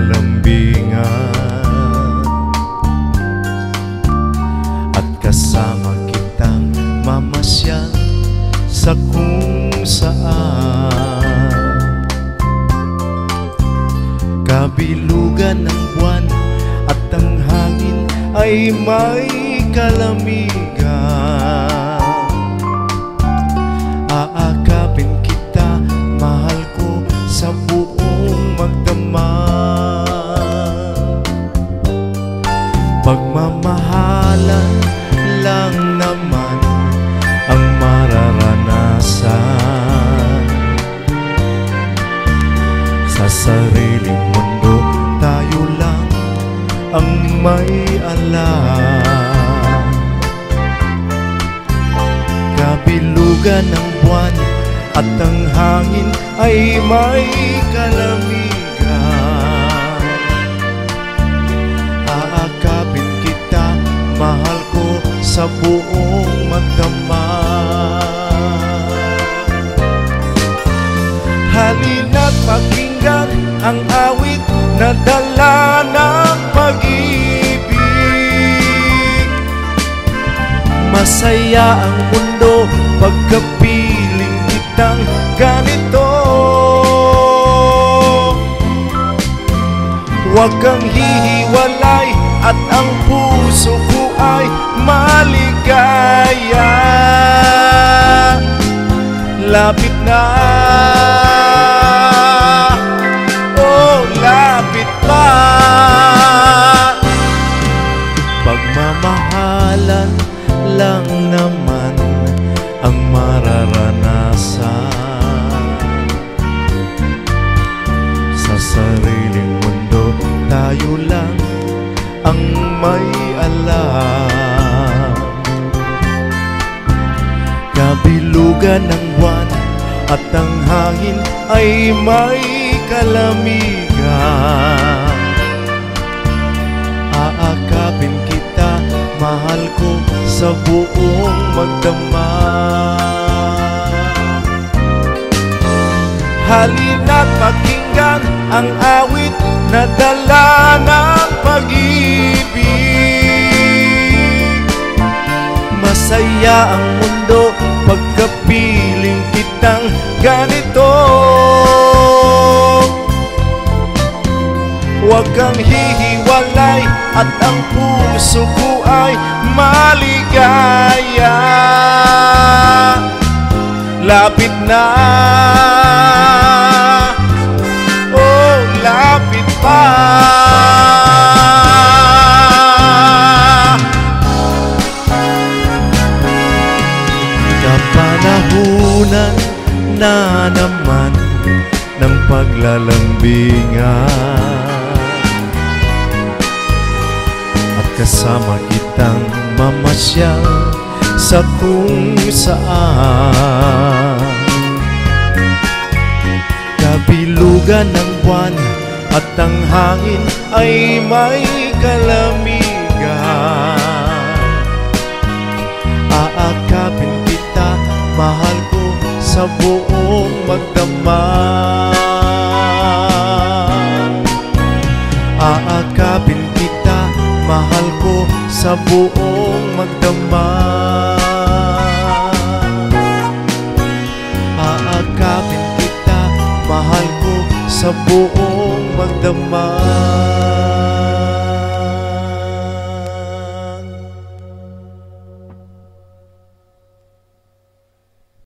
paglalambingan, at kasama kitang mamasyal sa kung saan. Kabilugan ng buwan at ang hangin ay may kalamigan. Aakapin kita, mahal ko, sa buong magdamag. Pagmamahalan lang naman ang mararanasan. Sa sariling mundo tayo lang ang may alam. Kabilugan ng buwan at ang hangin ay may kalamigan. Aakapin kita, mahal ko, sa buong magdamag. Halina't pakinggan ang awit na dala ng pag-ibig. Masaya ang mundo pagkapiling kitang ganito. Huwag kang hihiwalay at ang puso ko ay maligaya. Lapit na, oh lapit pa. Pagmamahalan lang naman ang mararanasan. Sa sariling mundo tayo lang ang may alam. Kabilugan ng buwan at ang hangin ay may kalamigan. Aakapin kita, mahal ko, sa buong magdamag. Halina't pakinggan ang awit na dala ng pag-ibig. Masaya ang mundo pagkapiling kitang ganito. Huwag kang hihiwalay at ang puso ko ay maligaya. Lapit na, oh lapit pa. Kapanahunan na naman ng paglalambingan, at kasama kitang mamasyal sa kung saan. Kabilugan ng buwan at ang hangin ay may kalamigan. Aakapin kita, mahal ko, sa buong magdamag. Aakapin kita, mahal ko, sa buong magdamag. Aakapin kita, mahal ko, sa buong magdamag.